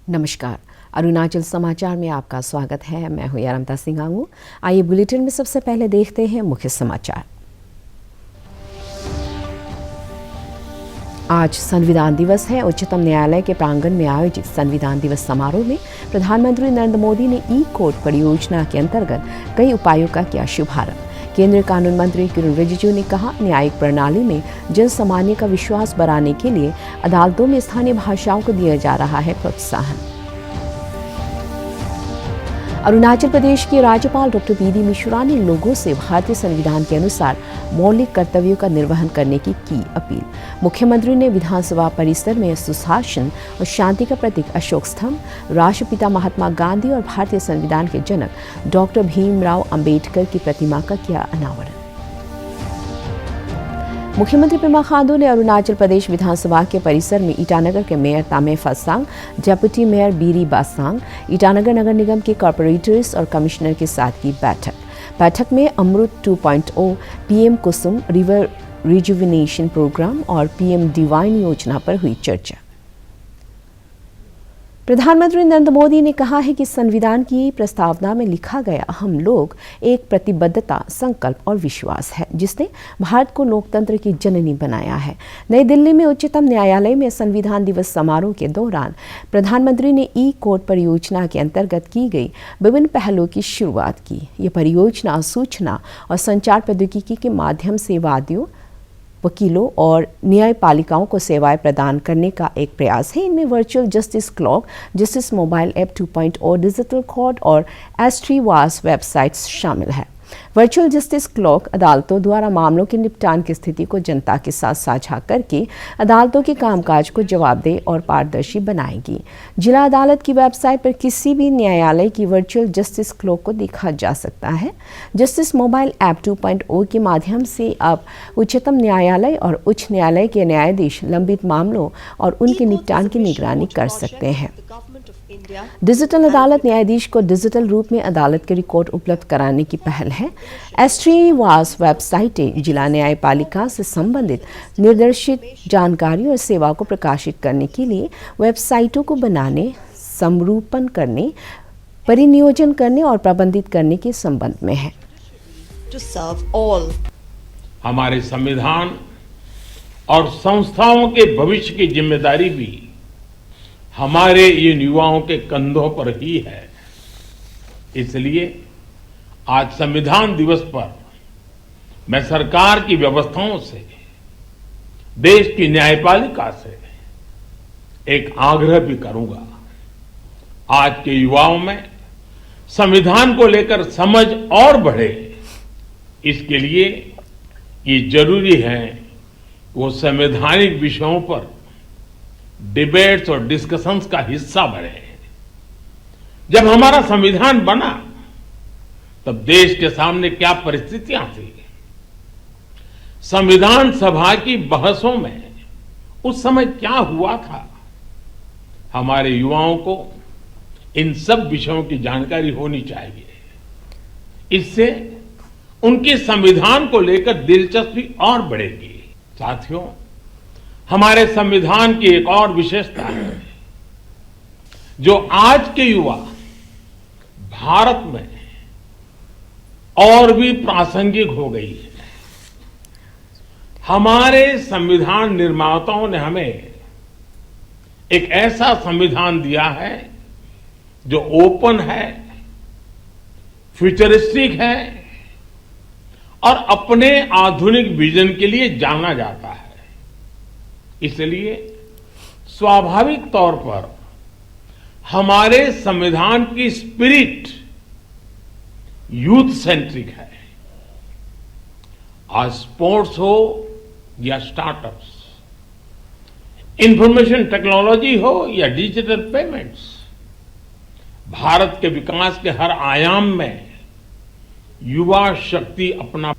नमस्कार, अरुणाचल समाचार में आपका स्वागत है। मैं हूं यारमता सिंह आंगू। आइए बुलेटिन में सबसे पहले देखते हैं मुख्य समाचार। आज संविधान दिवस है। उच्चतम न्यायालय के प्रांगण में आयोजित संविधान दिवस समारोह में प्रधानमंत्री नरेंद्र मोदी ने ई कोर्ट परियोजना के अंतर्गत कई उपायों का किया शुभारंभ। केंद्रीय कानून मंत्री किरण रिजिजू ने कहा, न्यायिक प्रणाली में जन सामान्य का विश्वास बढ़ाने के लिए अदालतों में स्थानीय भाषाओं को दिया जा रहा है प्रोत्साहन। अरुणाचल प्रदेश के राज्यपाल डॉ. बी.डी. मिश्रा ने लोगों से भारतीय संविधान के अनुसार मौलिक कर्तव्यों का निर्वहन करने की अपील। मुख्यमंत्री ने विधानसभा परिसर में सुशासन और शांति का प्रतीक अशोक स्तंभ, राष्ट्रपिता महात्मा गांधी और भारतीय संविधान के जनक डॉ. भीमराव अंबेडकर की प्रतिमा का किया अनावरण। मुख्यमंत्री पेमा खांडू ने अरुणाचल प्रदेश विधानसभा के परिसर में ईटानगर के mayor Tame Phassang, deputy mayor Biri Basang, Itanagar नगर निगम के कॉर्पोरेटर्स और कमिश्नर के साथ की बैठक में अमृत 2.0, पीएम कुसुम रिवर रिजुविनेशन प्रोग्राम और पीएम डिवाइन योजना पर हुई चर्चा। प्रधानमंत्री नरेंद्र मोदी ने कहा है कि संविधान की प्रस्तावना में लिखा गया हम लोग एक प्रतिबद्धता, संकल्प और विश्वास है जिसने भारत को लोकतंत्र की जननी बनाया है। नई दिल्ली में उच्चतम न्यायालय में संविधान दिवस समारोह के दौरान प्रधानमंत्री ने ई कोर्ट परियोजना के अंतर्गत की गई विभिन्न पहलों की शुरुआत की। ये परियोजना सूचना और संचार प्रौद्योगिकी के माध्यम से वादियों, वकीलों और न्यायपालिकाओं को सेवाएं प्रदान करने का एक प्रयास है। इनमें virtual justice clock, justice mobile app 2.0, digital court और एस3वास वेबसाइट्स शामिल है। वर्चुअल जस्टिस क्लॉक अदालतों द्वारा मामलों के निपटान की स्थिति को जनता के साथ साझा करके अदालतों के कामकाज को जवाबदेह और पारदर्शी बनाएगी। जिला अदालत की वेबसाइट पर किसी भी न्यायालय की वर्चुअल जस्टिस क्लॉक को देखा जा सकता है। जस्टिस मोबाइल ऐप 2.0 के माध्यम से अब उच्चतम न्यायालय और उच्च न्यायालय के न्यायाधीश लंबित मामलों और उनके निपटान की निगरानी कर सकते हैं। डिजिटल अदालत न्यायाधीश को डिजिटल रूप में अदालत के रिकॉर्ड उपलब्ध कराने की पहल है। एस3वास वेबसाइटें जिला न्यायपालिका से संबंधित निर्देशित जानकारी और सेवा को प्रकाशित करने के लिए वेबसाइटों को बनाने, समरूपन करने, परिनियोजन करने और प्रबंधित करने के संबंध में है। हमारे संविधान और संस्थाओं के भविष्य की जिम्मेदारी भी हमारे इन युवाओं के कंधों पर ही है। इसलिए आज संविधान दिवस पर मैं सरकार की व्यवस्थाओं से, देश की न्यायपालिका से एक आग्रह भी करूंगा। आज के युवाओं में संविधान को लेकर समझ और बढ़े, इसके लिए ये जरूरी है वो संवैधानिक विषयों पर डिबेट्स और डिस्कशंस का हिस्सा बने। जब हमारा संविधान बना तब देश के सामने क्या परिस्थितियां थी, संविधान सभा की बहसों में उस समय क्या हुआ था। हमारे युवाओं को इन सब विषयों की जानकारी होनी चाहिए। इससे उनकी संविधान को लेकर दिलचस्पी और बढ़ेगी। साथियों, हमारे संविधान की एक और विशेषता है जो आज के युवा भारत में और भी प्रासंगिक हो गई है। हमारे संविधान निर्माताओं ने हमें एक ऐसा संविधान दिया है जो ओपन है, फ्यूचरिस्टिक है और अपने आधुनिक विजन के लिए जाना जाता है। इसलिए स्वाभाविक तौर पर हमारे संविधान की स्पिरिट यूथ सेंट्रिक है। आज स्पोर्ट्स हो या स्टार्टअप्स, इंफॉर्मेशन टेक्नोलॉजी हो या डिजिटल पेमेंट्स, भारत के विकास के हर आयाम में युवा शक्ति अपना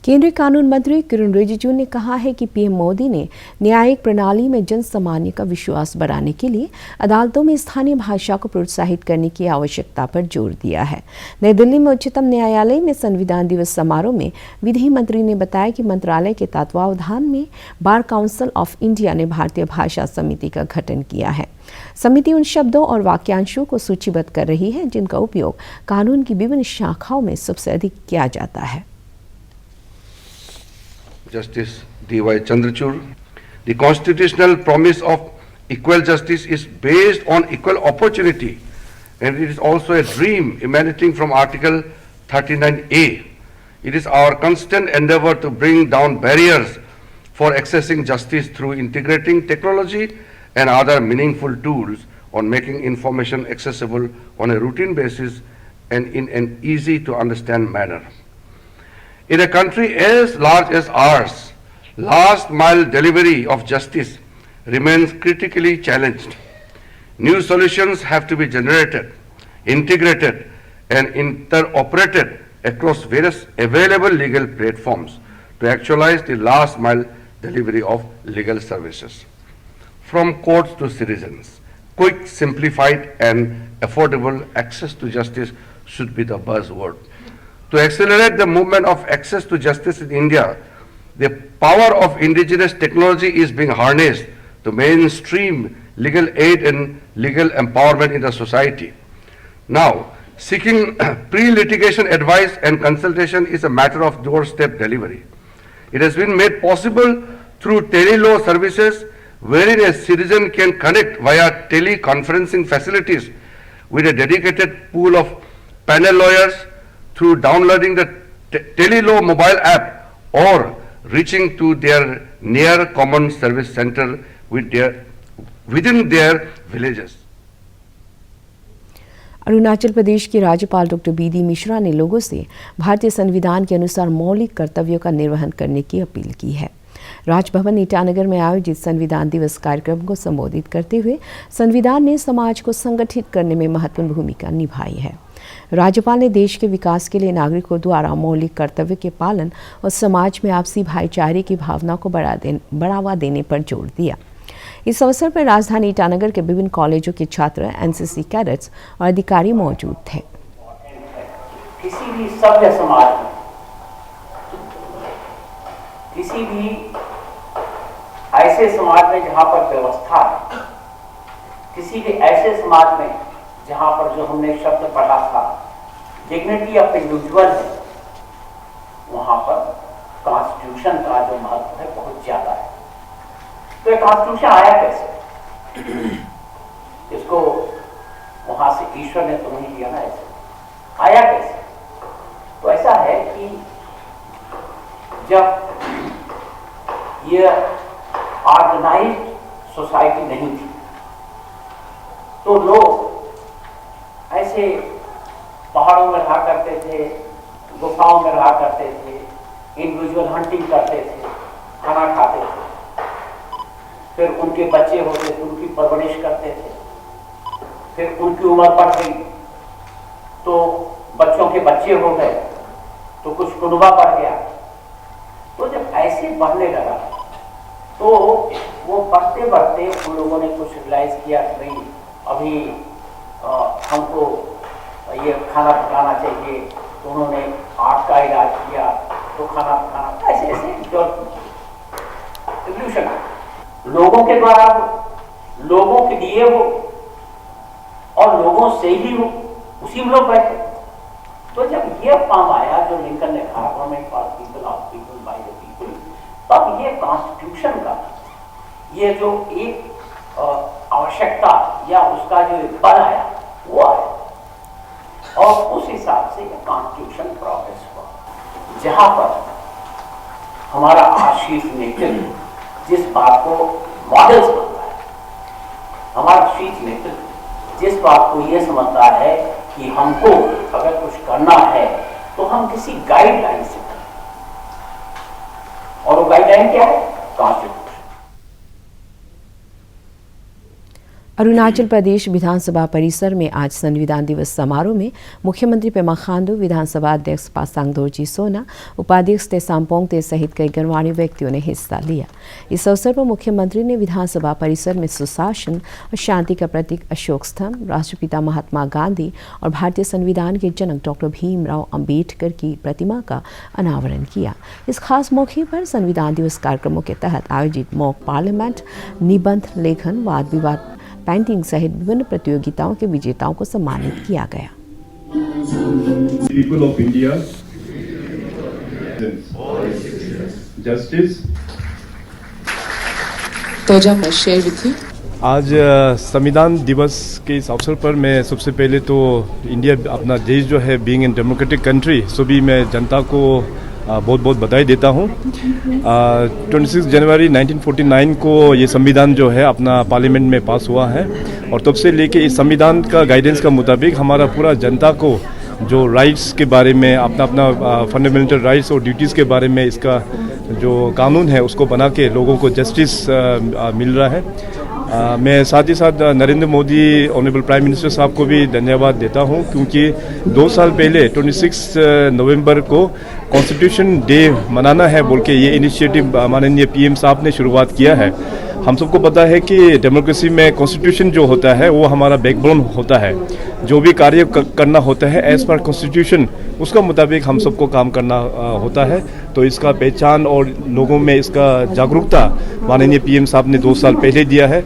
केंद्रीय कानून मंत्री किरण रिजिजू ने कहा है कि पीएम मोदी ने न्यायिक प्रणाली में जन सामान्य का विश्वास बढ़ाने के लिए अदालतों में स्थानीय भाषा को प्रोत्साहित करने की आवश्यकता पर जोर दिया है। नई दिल्ली में उच्चतम न्यायालय में संविधान दिवस समारोह में विधि मंत्री ने बताया कि मंत्रालय के तत्वावधान में बार काउंसिल ऑफ इंडिया ने भारतीय भाषा समिति का गठन किया है। समिति उन शब्दों और वाक्यांशों को सूचीबद्ध कर रही है जिनका उपयोग कानून की विभिन्न शाखाओं में सबसे अधिक किया जाता है। Justice D.Y. Chandrachud, the constitutional promise of equal justice is based on equal opportunity, and it is also a dream emanating from Article 39A. It is our constant endeavor to bring down barriers for accessing justice through integrating technology and other meaningful tools on making information accessible on a routine basis and in an easy to understand manner. In a country as large as ours, last mile delivery of justice remains critically challenged. New solutions have to be generated, integrated, and interoperated across various available legal platforms to actualize the last mile delivery of legal services. From courts to citizens, quick, simplified, and affordable access to justice should be the buzzword. To accelerate the movement of access to justice in India, the power of indigenous technology is being harnessed to mainstream legal aid and legal empowerment in the society. Now, seeking pre-litigation advice and consultation is a matter of doorstep delivery. It has been made possible through tele-law services wherein a citizen can connect via teleconferencing facilities with a dedicated pool of panel lawyers through downloading the tele-law mobile app or reaching to their near common service center within their villages. Arunachal Pradesh के राज्यपाल doctor BD. Mishra ने लोगों से भारतीय संविधान के अनुसार मौलिक कर्तव्यों का निर्वहन करने की अपील की है। राजभवन ईटानगर में आयोजित संविधान दिवस कार्यक्रम को संबोधित करते हुए संविधान ने समाज को संगठित करने में महत्वपूर्ण भूमिका निभाई है। राज्यपाल ने देश के विकास के लिए नागरिकों द्वारा मौलिक कर्तव्य के पालन और समाज में आपसी भाईचारे की भावना को बढ़ावा देने पर जोर दिया। इस अवसर पर राजधानी ईटानगर के विभिन्न कॉलेजों के छात्र, एनसीसी कैडेट्स और अधिकारी मौजूद थे। किसी भी सभ्य समाज में, किसी भी ऐसे समाज में जहां पर व्यवस्था है, किसी भी ऐसे समाज में जहां पर जो हमने शब्द पढ़ा था डिग्निटी ऑफ इंडिविजुअल है, वहां पर कॉन्स्टिट्यूशन का जो महत्व है बहुत ज्यादा है। तो ये कॉन्स्टिट्यूशन आया कैसे? इसको वहां से ईश्वर ने तो नहीं दिया ना, ऐसे आया कैसे? तो ऐसा है कि जब ये ऑर्गेनाइज्ड सोसाइटी नहीं थी तो लोग ऐसे पहाड़ों में रहा करते थे, गुफाओं में रहा करते थे, इंडिविजुअल हंटिंग करते थे, खाना खाते थे, फिर उनके बच्चे होते थे, उनकी परवरिश करते थे, फिर उनकी उम्र बढ़ गई तो बच्चों के बच्चे हो गए तो कुछ कुनबा बढ़ गया। तो जब ऐसे बढ़ने लगा तो वो बढ़ते बढ़ते उन लोगों ने कुछ रियलाइज किया कि भाई अभी हमको ये खाना पकाना चाहिए, तो उन्होंने आर्ट का इलाज किया, तो खाना पकाना ऐसे ऐसे जो एवोल्यूशन लोगों के द्वारा हो, लोगों के लिए हो और लोगों से ही हो, उसी में लोग बैठे। तो जब ये फॉर्म आया जो लिंकन ने कहा government for people, of people, by the people, तब ये कॉन्स्टिट्यूशन का ये जो एक आवश्यकता या उसका जो बल आया वो आया और उस हिसाब से ये कॉन्स्टिट्यूशन प्रोग्रेस हुआ, जहां पर हमारा आशीष नेतृत्व जिस बात को मॉडल समझता है, हमारा शीत नेतृत्व जिस बात को यह समझता है कि हमको अगर कुछ करना है तो हम किसी गाइडलाइन से करें, और वो गाइडलाइन क्या है? कॉन्स्टिट्यूशन। अरुणाचल प्रदेश विधानसभा परिसर में आज संविधान दिवस समारोह में मुख्यमंत्री पेमा खांडू, विधानसभा अध्यक्ष पासांग दोरजी सोना, उपाध्यक्ष तेसाम पोंगते सहित कई गणमान्य व्यक्तियों ने हिस्सा लिया। इस अवसर पर मुख्यमंत्री ने विधानसभा परिसर में सुशासन और शांति का प्रतीक अशोक स्तंभ, राष्ट्रपिता महात्मा गांधी और भारतीय संविधान के जनक डॉक्टर भीमराव अंबेडकर की प्रतिमा का अनावरण किया। इस खास मौके पर संविधान दिवस कार्यक्रमों के तहत आयोजित मॉक पार्लियामेंट, निबंध लेखन, वाद विवाद, पेंटिंग सहित विभिन्न प्रतियोगिताओं के विजेताओं को सम्मानित किया गया। People of India, justice. Toja, I share with you. आज संविधान दिवस के इस अवसर पर मैं सबसे पहले तो इंडिया अपना देश जो है बीइंग इन डेमोक्रेटिक कंट्री, सभी मैं जनता को बहुत बहुत बधाई देता हूँ। 26 जनवरी 1949 को ये संविधान जो है अपना पार्लियामेंट में पास हुआ है और तब से लेके इस संविधान का गाइडेंस का मुताबिक हमारा पूरा जनता को जो राइट्स के बारे में अपना फंडामेंटल राइट्स और ड्यूटीज़ के बारे में इसका जो कानून है उसको बना के लोगों को जस्टिस मिल रहा है। मैं साथ ही साथ Narendra Modi honourable prime minister साहब को भी धन्यवाद देता हूं क्योंकि 2 साल पहले 26 नवंबर को कॉन्स्टिट्यूशन डे मनाना है बोल के ये इनिशिएटिव माननीय पीएम साहब ने शुरुआत किया है। हम सबको पता है कि डेमोक्रेसी में कॉन्स्टिट्यूशन जो होता है वो हमारा बैकबोन होता है। जो भी कार्य करना होता है एज पर कॉन्स्टिट्यूशन उसका मुताबिक हम सबको काम करना होता है। तो इसका पहचान और लोगों में इसका जागरूकता माननीय पीएम साहब ने 2 साल पहले दिया है।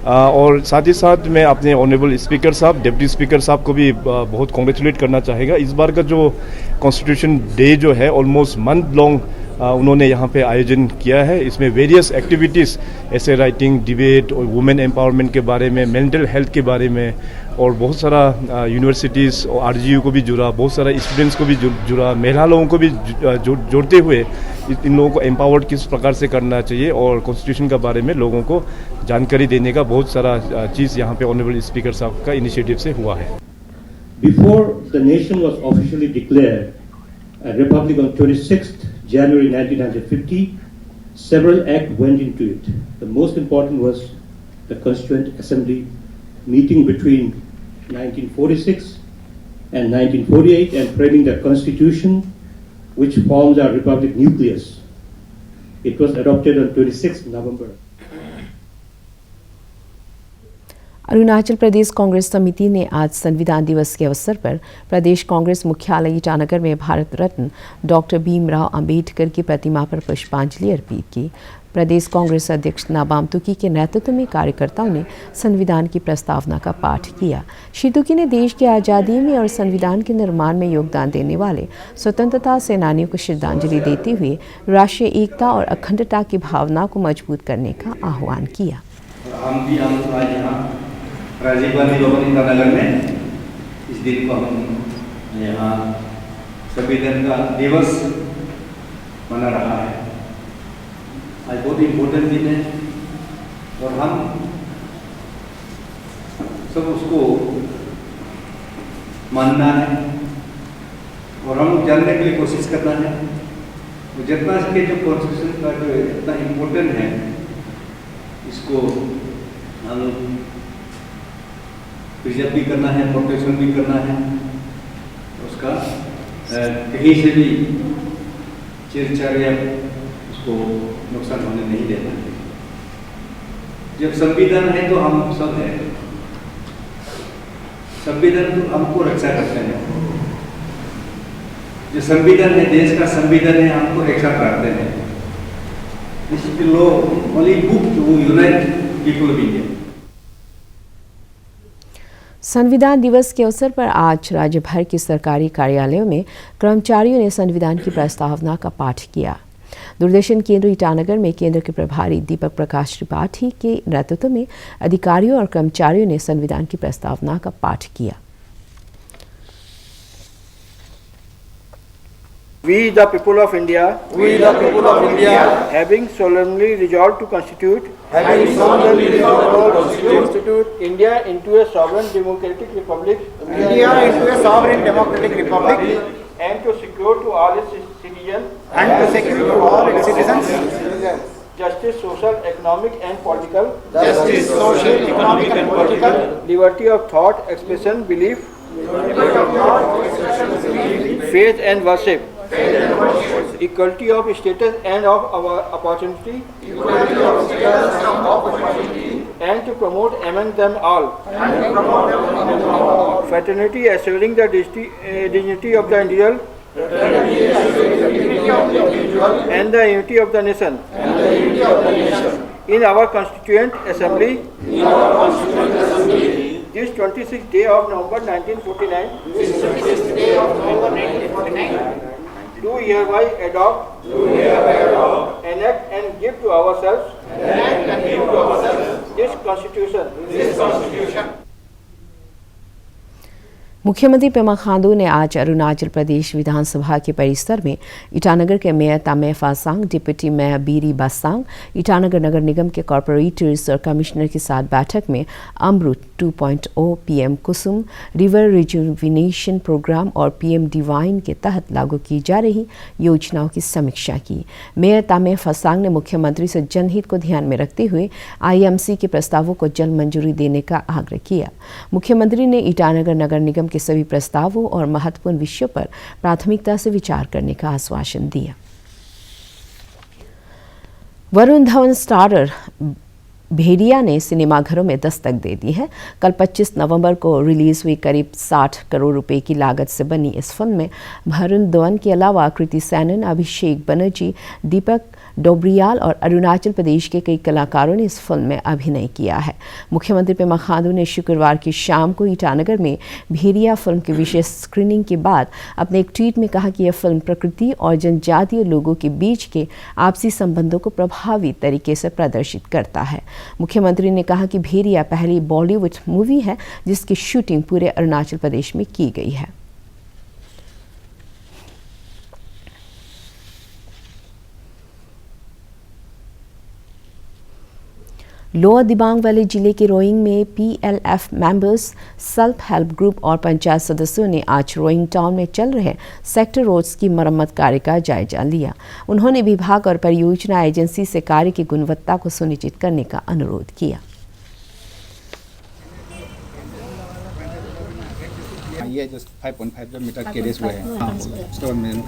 और साथ ही साथ मैं अपने ऑनरेबल स्पीकर साहब, डिप्टी स्पीकर साहब को भी बहुत कॉन्ग्रेचुलेट करना चाहेगा। इस बार का जो कॉन्स्टिट्यूशन डे जो है ऑलमोस्ट मंथ लॉन्ग उन्होंने यहाँ पे आयोजन किया है। इसमें वेरियस एक्टिविटीज़ ऐसे राइटिंग, डिबेट और वुमेन एम्पावरमेंट के बारे में, मेंटल हेल्थ के बारे में और बहुत सारा यूनिवर्सिटीज़ और आरजीयू को भी जुड़ा, बहुत सारा स्टूडेंट्स को भी जुड़ा, महिला लोगों को भी जोड़ते हुए इन लोगों को एम्पावर्ड किस प्रकार से करना चाहिए और कॉन्स्टिट्यूशन के बारे में लोगों को जानकारी देने का बहुत सारा चीज़ यहाँ पे ऑनरेबल स्पीकर साहब का इनिशिएटिव से हुआ है। Before the nation was officially declared a republic on 26th January 1950, several acts went into it. The most important was the Constituent Assembly meeting between 1946 and 1948 and framing the Constitution, which forms our republic nucleus. It was adopted on 26th November. Arunachal Pradesh Congress समिति ने आज संविधान दिवस के अवसर पर प्रदेश कांग्रेस मुख्यालय ईटानगर में भारत रत्न डॉक्टर भीमराव अंबेडकर की प्रतिमा पर पुष्पांजलि अर्पित की। प्रदेश कांग्रेस अध्यक्ष नाबाम तुकी के नेतृत्व में कार्यकर्ताओं ने संविधान की प्रस्तावना का पाठ किया। श्री तुकी ने देश की आज़ादी में और संविधान के निर्माण में योगदान देने वाले स्वतंत्रता सेनानियों को श्रद्धांजलि देते हुए राष्ट्रीय एकता और अखंडता की भावना को मजबूत करने का आह्वान किया। राजीव गांधी भवन ईटानगर में इस दिन को हम यहाँ संविधान का दिवस मना रहा है। आज बहुत इम्पोर्टेंट दिन है और हम सब उसको मानना है और हम जानने के लिए कोशिश करना है। तो जितना सके जो कॉन्स्टिट्यूशन का जो इतना इम्पोर्टेंट है इसको हम प्रिजर्व भी करना है, प्रोटेक्शन भी करना है, उसका कहीं से भी छेड़छाड़ या उसको नुकसान होने नहीं देना है। जब संविधान है तो हम सब हैं, संविधान तो हमको रक्षा करते हैं। जो संविधान है, देश का संविधान है, हमको रक्षा करते हैं। This is the law only book to unite people of India. संविधान दिवस के अवसर पर आज राज्य भर के सरकारी कार्यालयों में कर्मचारियों ने संविधान की प्रस्तावना का पाठ किया। दूरदर्शन केंद्र ईटानगर में केंद्र के प्रभारी दीपक प्रकाश त्रिपाठी के नेतृत्व में अधिकारियों और कर्मचारियों ने संविधान की प्रस्तावना का पाठ किया। We the people of India, having solemnly resolved to constitute, India into a sovereign democratic republic, and to secure to all its citizens, justice, social, economic and political, justice, social, economic and political, liberty of thought, expression, belief, faith and worship, equality of status and of our opportunity, and to promote among them all, fraternity, assuring the dignity of the individual and the unity of the nation. In our Constituent Assembly, this 26th day of November 1949, do hereby adopt, enact and give to ourselves this Constitution. मुख्यमंत्री पेमा खांडू ने आज अरुणाचल प्रदेश विधानसभा के परिसर में ईटानगर के mayor Tame Phassang, deputy mayor Biri Basang, Itanagar नगर निगम के corporators और commissioner के साथ बैठक में अमृत 2.0, पीएम कुसुम, रिवर रिजुविनेशन प्रोग्राम और पीएम डिवाइन के तहत लागू की जा रही योजनाओं की समीक्षा की। मेयर तामे फासांग ने मुख्यमंत्री से जनहित को ध्यान में रखते हुए आईएमसी के प्रस्तावों को जल्द मंजूरी देने का आग्रह किया। मुख्यमंत्री ने ईटानगर नगर निगम के सभी प्रस्तावों और महत्वपूर्ण विषयों पर प्राथमिकता से विचार करने का आश्वासन दिया। वरुण धवन स्टारर भेड़िया ने सिनेमाघरों में दस्तक दे दी है। कल 25 नवंबर को रिलीज हुई करीब 60 करोड़ रुपए की लागत से बनी इस फिल्म में वरुण धवन के अलावा कृति सैनन, अभिषेक बनर्जी, दीपक डोबरियाल और अरुणाचल प्रदेश के कई कलाकारों ने इस फिल्म में अभिनय किया है। मुख्यमंत्री पेमा खांडू ने शुक्रवार की शाम को ईटानगर में भेड़िया फिल्म की विशेष स्क्रीनिंग के बाद अपने एक ट्वीट में कहा कि यह फिल्म प्रकृति और जनजातीय लोगों के बीच के आपसी संबंधों को प्रभावी तरीके से प्रदर्शित करता है। मुख्यमंत्री ने कहा कि भेड़िया पहली बॉलीवुड मूवी है जिसकी शूटिंग पूरे अरुणाचल प्रदेश में की गई है। लोअर दिबांग वैली जिले के रोइंग में PLF members, self help group और पंचायत सदस्यों ने आज रोइंग टाउन में चल रहे सेक्टर रोड्स की मरम्मत कार्य का जायजा लिया। उन्होंने विभाग और परियोजना एजेंसी से कार्य की गुणवत्ता को सुनिश्चित करने का अनुरोध किया। ये जो 5.5 मीटर के रेस हुए हैं स्टोन में।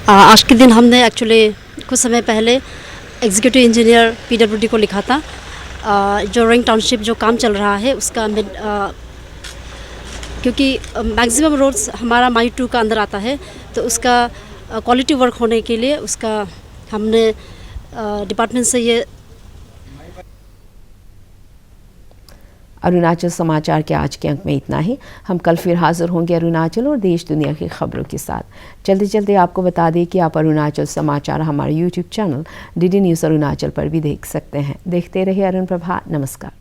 आज के दिन हमने एक्चुअली कुछ समय पहले एग्जीक्यूटिव इंजीनियर पीडब्ल्यूडी को लिखा था जो रोइंग टाउनशिप जो काम चल रहा है उसका क्योंकि मैक्सिमम रोड्स हमारा माई 2 का अंदर आता है तो उसका क्वालिटी वर्क होने के लिए उसका हमने डिपार्टमेंट से ये। अरुणाचल समाचार के आज के अंक में इतना ही। हम कल फिर हाजिर होंगे अरुणाचल और देश दुनिया की खबरों के साथ। चलते चलते आपको बता दें कि आप अरुणाचल समाचार हमारे YouTube channel DD news Arunachal पर भी देख सकते हैं। देखते रहिए अरुण प्रभा। नमस्कार।